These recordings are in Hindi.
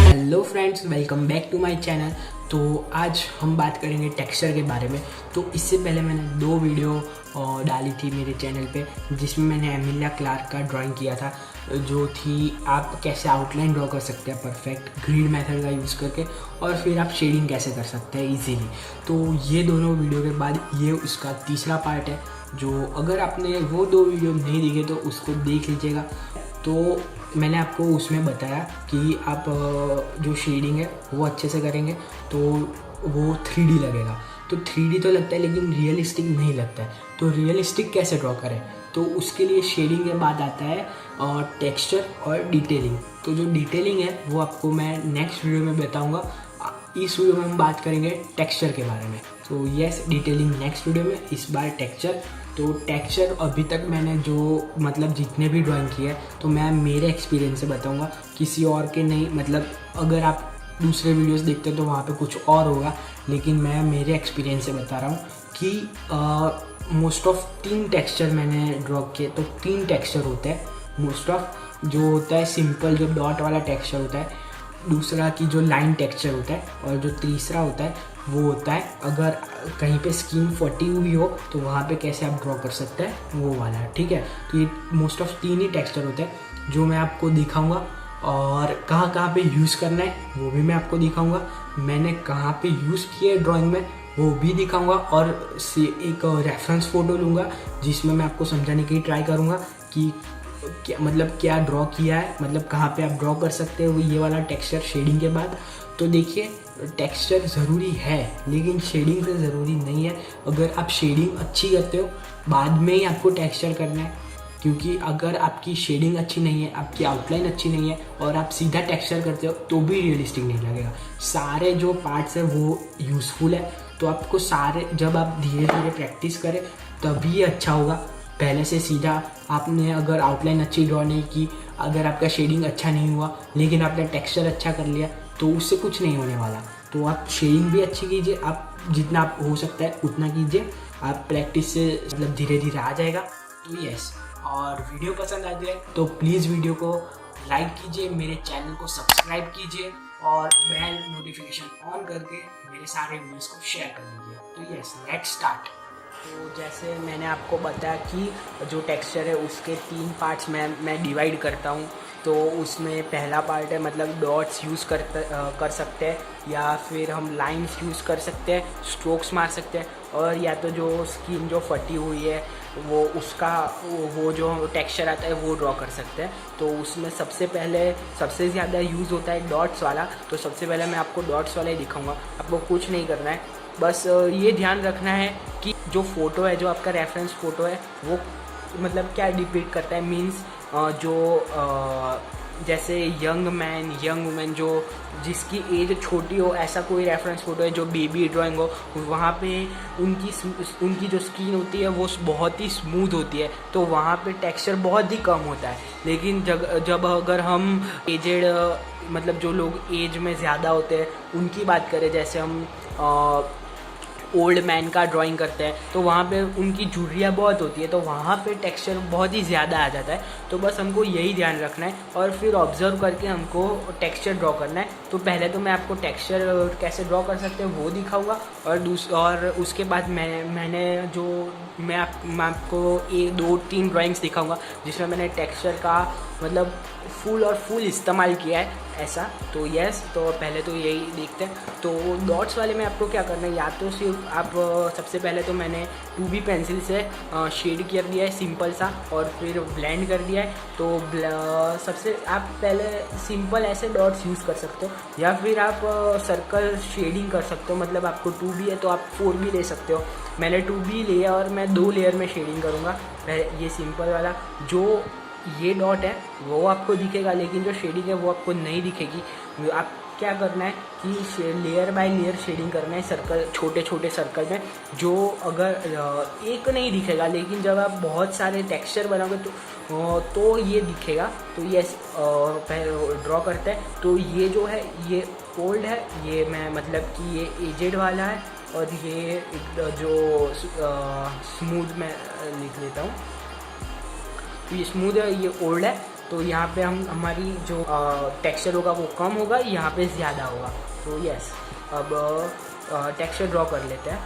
Hello friends, welcome back to my channel. तो आज हम बात करेंगे टेक्सचर के बारे में। तो इससे पहले मैंने 2 वीडियो डाली थी मेरे चैनल पे, जिसमें मैंने एमिलिया क्लार्क का ड्राइंग किया था, जो थी आप कैसे आउटलाइन ड्रॉ कर सकते हैं परफेक्ट ग्रिड मेथड का यूज़ करके, और फिर आप शेडिंग कैसे कर सकते हैं इजीली। तो ये दोनों वीडियो के बाद ये उसका तीसरा पार्ट है, जो अगर आपने वो 2 वीडियो नहीं देखे तो उसको देख लीजिएगा। तो मैंने आपको उसमें बताया कि आप जो शेडिंग है वो अच्छे से करेंगे तो वो 3D लगेगा। तो 3D तो लगता है लेकिन रियलिस्टिक नहीं लगता है। तो रियलिस्टिक कैसे ड्रॉ करें, तो उसके लिए शेडिंग के बाद आता है टेक्सचर और डिटेलिंग। तो जो डिटेलिंग है वो आपको मैं नेक्स्ट वीडियो में बताऊंगा। इस वीडियो में हम बात करेंगे टेक्सचर के बारे में। तो यस, डिटेलिंग नेक्स्ट वीडियो में, इस बार टेक्सचर। तो टेक्सचर अभी तक मैंने जो जितने भी ड्राइंग किए हैं तो मैं मेरे एक्सपीरियंस से बताऊंगा, किसी और के नहीं। अगर आप दूसरे वीडियोस देखते हैं तो वहाँ पे कुछ और होगा, लेकिन मैं मेरे एक्सपीरियंस से बता रहा हूँ कि मोस्ट ऑफ 3 टेक्सचर मैंने ड्रॉ किए। तो 3 टेक्सचर होते हैं मोस्ट ऑफ। जो होता है सिंपल, जो डॉट वाला टेक्सचर होता है, दूसरा की जो लाइन टेक्सचर होता है, और जो तीसरा होता है वो होता है अगर कहीं पे स्किन फटी हुई हो तो वहाँ पे कैसे आप ड्रॉ कर सकते हैं, वो वाला है। ठीक है, तो ये मोस्ट ऑफ 3 ही टेक्सचर होते हैं जो मैं आपको दिखाऊंगा, और कहाँ कहाँ पे यूज़ करना है वो भी मैं आपको दिखाऊंगा। मैंने कहाँ पे यूज़ किया है ड्राइंग में वो भी दिखाऊंगा, और एक रेफरेंस फ़ोटो लूँगा जिसमें मैं आपको समझाने की ट्राई करूँगा कि क्या ड्रॉ किया है, कहाँ पे आप ड्रॉ कर सकते हो ये वाला टेक्सचर शेडिंग के बाद। तो देखिए, टेक्सचर ज़रूरी है लेकिन शेडिंग से ज़रूरी नहीं है। अगर आप शेडिंग अच्छी करते हो बाद में ही आपको टेक्सचर करना है, क्योंकि अगर आपकी शेडिंग अच्छी नहीं है, आपकी आउटलाइन अच्छी नहीं है और आप सीधा टेक्सचर करते हो तो भी रियलिस्टिक नहीं लगेगा। सारे जो पार्ट्स हैं वो यूज़फुल है, तो आपको सारे, जब आप धीरे धीरे प्रैक्टिस करें तभी अच्छा होगा। पहले से सीधा आपने अगर आउटलाइन अच्छी ड्रॉ नहीं की, अगर आपका शेडिंग अच्छा नहीं हुआ लेकिन आपने टेक्सचर अच्छा कर लिया, तो उससे कुछ नहीं होने वाला। तो आप शेडिंग भी अच्छी कीजिए, आप जितना आप हो सकता है उतना कीजिए। आप प्रैक्टिस से धीरे धीरे आ जाएगा। तो यस, और वीडियो पसंद आ जाए तो प्लीज़ वीडियो को लाइक कीजिए, मेरे चैनल को सब्सक्राइब कीजिए और बेल नोटिफिकेशन ऑन करके मेरे सारे वीडियोस को शेयर कर दीजिए। तो यस, लेट्स स्टार्ट। तो जैसे मैंने आपको बताया कि जो टेक्सचर है उसके 3 पार्ट्स मैं डिवाइड करता हूँ। तो उसमें पहला पार्ट है डॉट्स यूज़ कर सकते हैं, या फिर हम लाइंस यूज़ कर सकते हैं, स्ट्रोक्स मार सकते हैं, और या तो जो स्किन जो फटी हुई है वो उसका वो जो टेक्सचर आता है वो ड्रॉ कर सकते हैं। तो उसमें सबसे ज़्यादा यूज़ होता है डॉट्स वाला। तो सबसे पहले मैं आपको डॉट्स वाला ही दिखाऊंगा। आपको कुछ नहीं करना है, बस ये ध्यान रखना है कि जो फ़ोटो है, जो आपका रेफरेंस फ़ोटो है, वो क्या डिपिक्ट करता है। मीन्स जैसे यंग मैन, यंग वुमेन, जो जिसकी एज छोटी हो, ऐसा कोई रेफरेंस फ़ोटो है, जो बेबी ड्राइंग हो, वहाँ पे उनकी जो स्किन होती है वो बहुत ही स्मूथ होती है, तो वहाँ पे टेक्सचर बहुत ही कम होता है। लेकिन जब अगर हम एजेड जो लोग एज में ज़्यादा होते हैं उनकी बात करें, जैसे हम ओल्ड मैन का ड्राइंग करते हैं, तो वहाँ पे उनकी झुर्रियाँ बहुत होती है, तो वहाँ पे टेक्सचर बहुत ही ज़्यादा आ जाता है। तो बस हमको यही ध्यान रखना है और फिर ऑब्जर्व करके हमको टेक्सचर ड्रॉ करना है। तो पहले तो मैं आपको टेक्सचर कैसे ड्रॉ कर सकते हैं वो दिखाऊंगा, और उसके बाद मैं आपको 1-2-3 ड्राइंग्स दिखाऊंगा जिसमें मैंने टेक्सचर का फुल इस्तेमाल किया है ऐसा। तो यस, तो पहले तो यही देखते हैं। तो डॉट्स वाले में आपको क्या करना है, या तो सिर्फ आप सबसे पहले तो मैंने 2B पेंसिल से शेड कर दिया है सिंपल सा, और फिर ब्लेंड कर दिया है। तो सबसे आप पहले सिंपल ऐसे डॉट्स यूज़ कर सकते हो, या फिर आप सर्कल शेडिंग कर सकते हो। आपको 2B है तो आप 4B ले सकते हो। मैंने 2B लिया और मैं 2 लेयर में शेडिंग करूँगा। ये सिंपल वाला जो ये डॉट है वो आपको दिखेगा, लेकिन जो शेडिंग है वो आपको नहीं दिखेगी। आप क्या करना है कि लेयर बाय लेयर शेडिंग करना है, सर्कल, छोटे छोटे सर्कल में, जो अगर एक नहीं दिखेगा, लेकिन जब आप बहुत सारे टेक्सचर बनाओगे तो ये दिखेगा। तो ये ड्रॉ करते हैं। तो ये जो है ये ओल्ड है, ये मैं कि ये एजेड वाला है, और ये जो स्मूथ मैं लिख लेता हूँ। ये स्मूथ है, ये ओल्ड है, तो यहाँ पे हम हमारी जो टेक्सचर होगा वो कम होगा, यहाँ पे ज़्यादा होगा। तो यस, अब टेक्सचर ड्रॉ कर लेते हैं।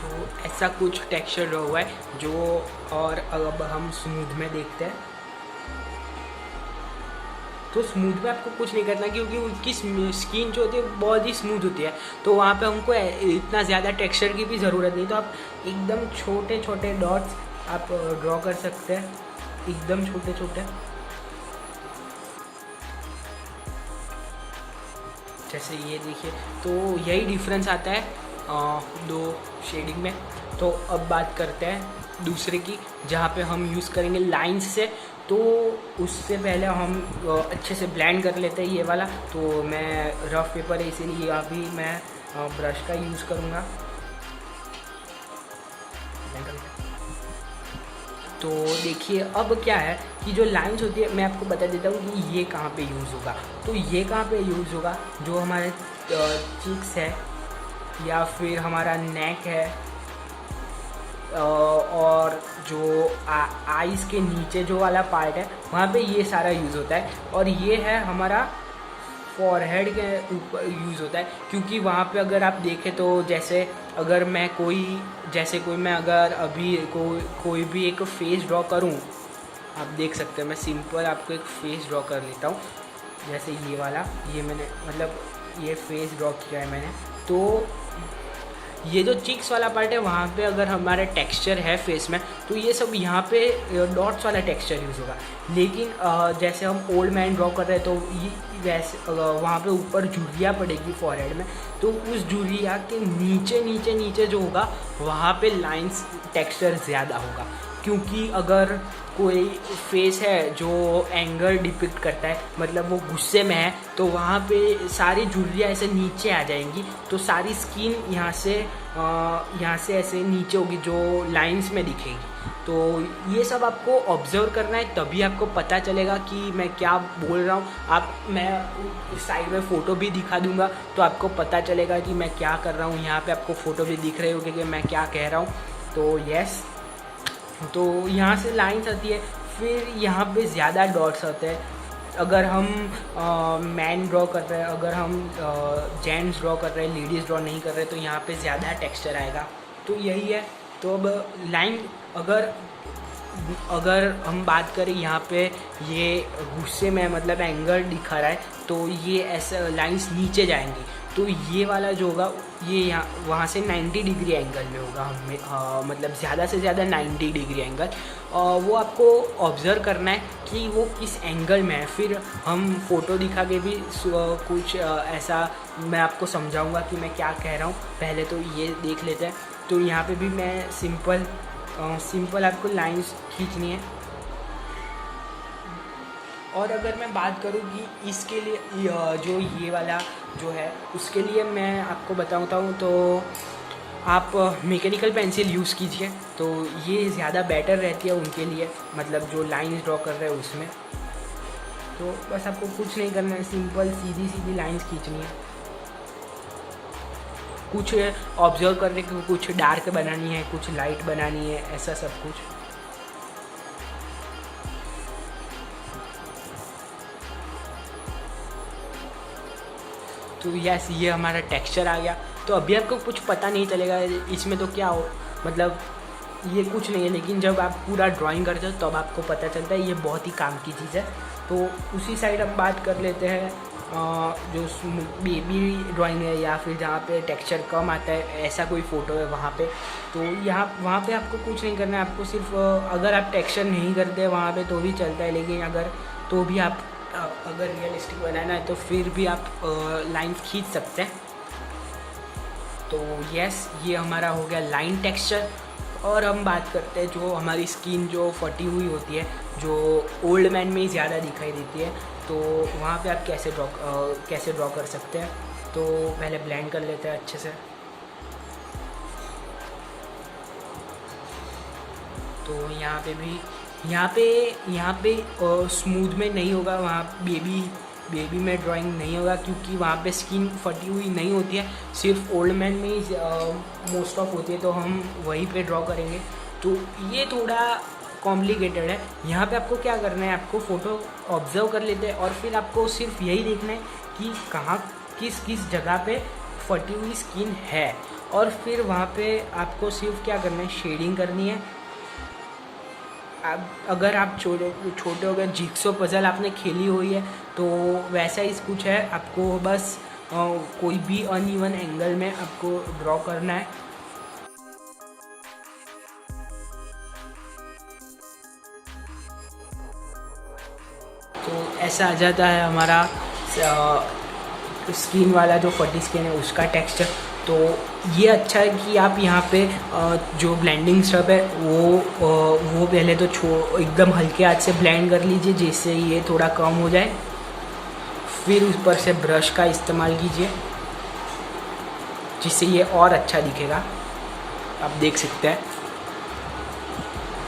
तो ऐसा कुछ टेक्सचर ड्रॉ हुआ है जो, और अब हम स्मूथ में देखते हैं। तो स्मूथ में आपको कुछ नहीं करना, क्योंकि उसकी स्किन जो होती है बहुत ही स्मूथ होती है, तो वहाँ पे हमको इतना ज़्यादा टेक्सचर की भी ज़रूरत नहीं। तो आप एकदम छोटे छोटे डॉट्स आप ड्रॉ कर सकते हैं, एकदम छोटे छोटे, जैसे ये देखिए। तो यही डिफरेंस आता है दो शेडिंग में। तो अब बात करते हैं दूसरे की, जहाँ पे हम यूज़ करेंगे लाइंस से। तो उससे पहले हम अच्छे से ब्लेंड कर लेते हैं ये वाला। तो मैं रफ पेपर है इसीलिए अभी मैं ब्रश का यूज़ करूँगा। तो देखिए अब क्या है कि जो लाइंस होती है, मैं आपको बता देता हूँ कि ये कहाँ पे यूज़ होगा। तो ये कहाँ पे यूज़ होगा, जो हमारे चिक्स है या फिर हमारा नेक है, और जो आईज़ के नीचे जो वाला पार्ट है वहाँ पे ये सारा यूज़ होता है। और ये है हमारा फॉरहेड के ऊपर यूज़ होता है, क्योंकि वहाँ पे अगर आप देखें तो जैसे अगर मैं मैं अगर अभी कोई भी एक फेस ड्रॉ करूँ, आप देख सकते हैं, मैं सिंपल आपको एक फेस ड्रॉ कर लेता हूँ। जैसे ये वाला, ये मैंने मतलब ये फेस ड्रॉ किया है मैंने। तो ये जो चिक्स वाला पार्ट है वहाँ पे अगर हमारा टेक्सचर है फेस में, तो ये सब यहाँ पे डॉट्स वाला टेक्सचर यूज़ होगा। लेकिन जैसे हम ओल्ड मैन ड्रॉ कर रहे हैं तो ये वैसे वहाँ पे ऊपर झुर्रियाँ पड़ेगी फॉरहेड में, तो उस झुर्रियाँ के नीचे नीचे नीचे जो होगा वहाँ पे लाइंस टेक्सचर ज़्यादा होगा। क्योंकि अगर कोई फेस है जो एंगर डिपिक्ट करता है, मतलब वो गुस्से में है, तो वहाँ पे सारी झुर्रियाँ ऐसे नीचे आ जाएंगी, तो सारी स्किन यहाँ से ऐसे नीचे होगी, जो लाइंस में दिखेगी। तो ये सब आपको ऑब्जर्व करना है, तभी आपको पता चलेगा कि मैं क्या बोल रहा हूँ। मैं साइड में फ़ोटो भी दिखा दूँगा, तो आपको पता चलेगा कि मैं क्या कर रहा हूँ। यहाँ पे आपको फ़ोटो भी दिख रहे होंगे कि मैं क्या कह रहा हूँ। तो यस, तो यहाँ से लाइंस आती है, फिर यहाँ पे ज़्यादा डॉट्स आते हैं। अगर हम मैन ड्रॉ कर रहे हैं, अगर हम जेंट्स ड्रॉ कर रहे हैं, लेडीज़ ड्रॉ नहीं कर रहे, तो यहाँ पे ज़्यादा टेक्सचर आएगा। तो यही है। तो अब लाइन अगर हम बात करें यहाँ पे, ये गुस्से में मतलब एंगर दिखा रहा है, तो ये ऐसा लाइंस नीचे जाएंगी। तो ये वाला जो होगा ये यहाँ वहाँ से 90 डिग्री एंगल में होगा, हमें मतलब ज़्यादा से ज़्यादा 90 डिग्री एंगल। वो आपको ऑब्ज़र्व करना है कि वो किस एंगल में है। फिर हम फ़ोटो दिखा के भी कुछ ऐसा मैं आपको समझाऊंगा कि मैं क्या कह रहा हूँ। पहले तो ये देख लेते हैं। तो यहाँ पे भी मैं सिंपल आपको लाइंस खींचनी है। और अगर मैं बात करूँ कि इसके लिए जो ये वाला जो है उसके लिए मैं आपको बताता हूँ, तो आप मैकेनिकल पेंसिल यूज़ कीजिए, तो ये ज़्यादा बेटर रहती है उनके लिए, मतलब जो लाइंस ड्रॉ कर रहे हैं उसमें। तो बस आपको कुछ नहीं करना है, सिंपल सीधी सीधी लाइंस खींचनी है। कुछ ऑब्जर्व करने के, कुछ डार्क बनानी है, कुछ लाइट बनानी है, ऐसा सब कुछ। तो यस, ये हमारा टेक्सचर आ गया। तो अभी आपको कुछ पता नहीं चलेगा इसमें तो क्या हो, मतलब ये कुछ नहीं है, लेकिन जब आप पूरा ड्राइंग करते हो तब तो आपको पता चलता है। ये बहुत ही काम की चीज़ है। तो उसी साइड हम बात कर लेते हैं जो बेबी ड्राइंग है, या फिर जहाँ पे टेक्सचर कम आता है, ऐसा कोई फ़ोटो है वहाँ पे। तो वहाँ पे आपको कुछ नहीं करना है। आपको सिर्फ अगर आप टेक्सचर नहीं करते वहाँ पे तो भी चलता है, लेकिन अगर रियलिस्टिक बनाना है तो फिर भी आप लाइंस खींच सकते हैं। तो यस, ये हमारा हो गया लाइन टेक्सचर। और हम बात करते हैं जो हमारी स्किन जो फटी हुई होती है, जो ओल्ड मैन में ही ज़्यादा दिखाई देती है, तो वहाँ पे आप कैसे ड्रॉ कर सकते हैं। तो पहले ब्लेंड कर लेते हैं अच्छे से। तो यहाँ पे स्मूथ में नहीं होगा, वहाँ बेबी में ड्राइंग नहीं होगा, क्योंकि वहाँ पे स्किन फटी हुई नहीं होती है, सिर्फ ओल्ड मैन में ही मोस्ट ऑफ होती है, तो हम वहीं पे ड्रॉ करेंगे। तो ये थोड़ा कॉम्प्लिकेटेड है। यहाँ पे आपको क्या करना है, आपको फ़ोटो ऑब्जर्व कर लेते हैं और फिर आपको सिर्फ यही देखना है कि कहाँ किस किस जगह पे फटी हुई स्किन है, और फिर वहाँ पे आपको सिर्फ क्या करना है, शेडिंग करनी है। अब अगर आप छोटे हो गए, जिक्सो पजल आपने खेली हुई है तो वैसा ही कुछ है। आपको बस कोई भी अनइवन एंगल में आपको ड्रॉ करना है। तो ऐसा आ जाता है हमारा स्किन वाला जो फटी स्किन है उसका टेक्सचर। तो ये अच्छा है कि आप यहाँ पे जो ब्लेंडिंग स्टफ है वो पहले तो एकदम हल्के हाथ से ब्लेंड कर लीजिए, जिससे ये थोड़ा कम हो जाए। फिर ऊपर से ब्रश का इस्तेमाल कीजिए, जिससे ये और अच्छा दिखेगा, आप देख सकते हैं।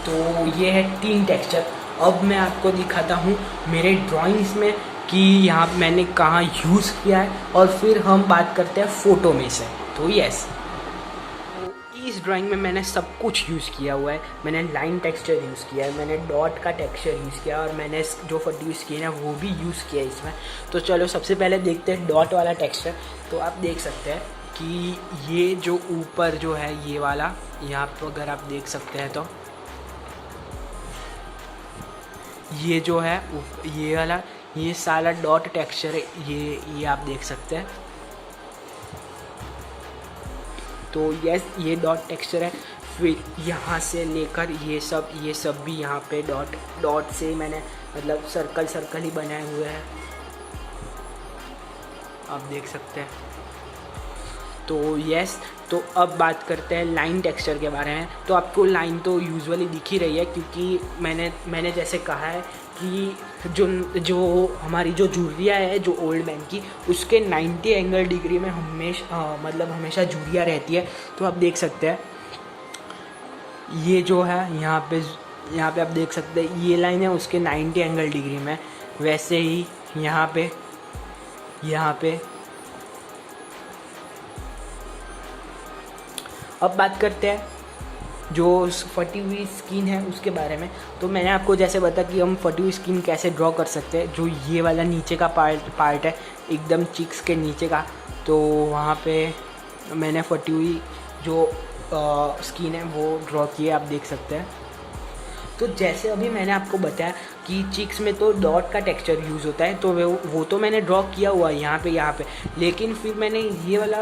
तो ये है 3 टेक्सचर। अब मैं आपको दिखाता हूँ मेरे ड्राइंग्स में कि यहाँ मैंने कहाँ यूज़ किया है, और फिर हम बात करते हैं फ़ोटो में से। तो यस, इस ड्राइंग में मैंने सब कुछ यूज़ किया हुआ है। मैंने लाइन टेक्सचर यूज़ किया है, मैंने डॉट का टेक्सचर यूज़ किया, और मैंने जो फटी हुई स्किन है वो भी यूज़ किया है इसमें। तो चलो सबसे पहले देखते हैं डॉट वाला टेक्सचर। तो आप देख सकते हैं कि ये जो ऊपर जो है ये वाला, यहाँ पर अगर आप देख सकते हैं तो ये जो है ये वाला, ये सारा डॉट टेक्सचर है, ये आप देख सकते हैं। तो यस, ये डॉट टेक्सचर है। फिर यहाँ से लेकर ये सब भी यहाँ पे डॉट से मैंने मतलब सर्कल ही बनाए हुए हैं, आप देख सकते हैं। तो यस, तो अब बात करते हैं लाइन टेक्सचर के बारे में। तो आपको लाइन तो यूजुअली दिख ही रही है, क्योंकि मैंने जैसे कहा है कि जो हमारी जो झुर्रियाँ है जो ओल्ड मैन की, उसके 90 एंगल डिग्री में हमेशा झुर्रियाँ रहती है। तो आप देख सकते हैं ये जो है यहाँ पे आप देख सकते हैं ये लाइन है उसके 90 एंगल डिग्री में। वैसे ही यहाँ पे अब बात करते हैं जो फटी हुई स्किन है उसके बारे में। तो मैंने आपको जैसे बताया कि हम फटी हुई स्किन कैसे ड्रॉ कर सकते हैं। जो ये वाला नीचे का पार्ट है एकदम चिक्स के नीचे का, तो वहाँ पे मैंने फटी हुई जो स्किन है वो ड्रॉ की है, आप देख सकते हैं। तो जैसे अभी मैंने आपको बताया कि चिक्स में तो डॉट का टेक्सचर यूज़ होता है, तो वो तो मैंने ड्रॉ किया हुआ है यहाँ पे। लेकिन फिर मैंने ये वाला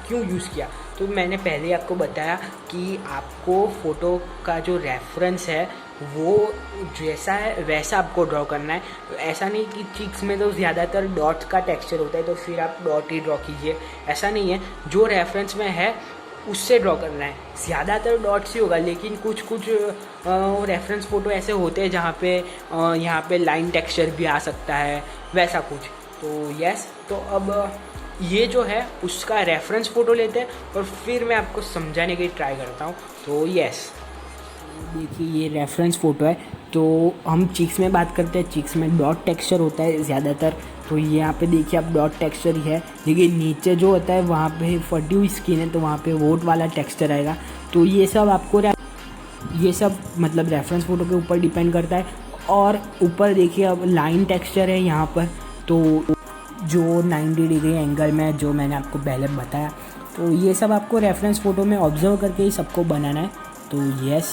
क्यों यूज़ किया, तो मैंने पहले आपको बताया कि आपको फ़ोटो का जो रेफरेंस है वो जैसा है वैसा आपको ड्रॉ करना है। तो ऐसा नहीं कि चिक्स में तो ज़्यादातर डॉट का टेक्सचर होता है तो फिर आप डॉट ही ड्रॉ कीजिए, ऐसा नहीं है। जो रेफरेंस में है उससे ड्रॉ करना है। ज़्यादातर डॉट्स ही होगा, लेकिन कुछ रेफरेंस फ़ोटो ऐसे होते हैं जहाँ पे यहाँ पे लाइन टेक्सचर भी आ सकता है, वैसा कुछ। तो यस, तो अब ये जो है उसका रेफरेंस फ़ोटो लेते हैं और फिर मैं आपको समझाने की ट्राई करता हूँ। तो यस, देखिए ये रेफरेंस फ़ोटो है। तो हम चिक्स में बात करते हैं, चिक्स में डॉट टेक्सचर होता है ज़्यादातर। तो यहाँ पे देखिए आप डॉट टेक्सचर ही है, लेकिन नीचे जो होता है वहाँ पे फटी हुई स्किन है तो वहाँ पे वोट वाला टेक्सचर आएगा। तो ये सब मतलब रेफरेंस फ़ोटो के ऊपर डिपेंड करता है। और ऊपर देखिए अब लाइन टेक्सचर है यहाँ पर, तो जो 90 डिग्री एंगल में जो मैंने आपको पहले बताया। तो ये सब आपको रेफरेंस फ़ोटो में ऑब्जर्व करके ही सबको बनाना है। तो यस,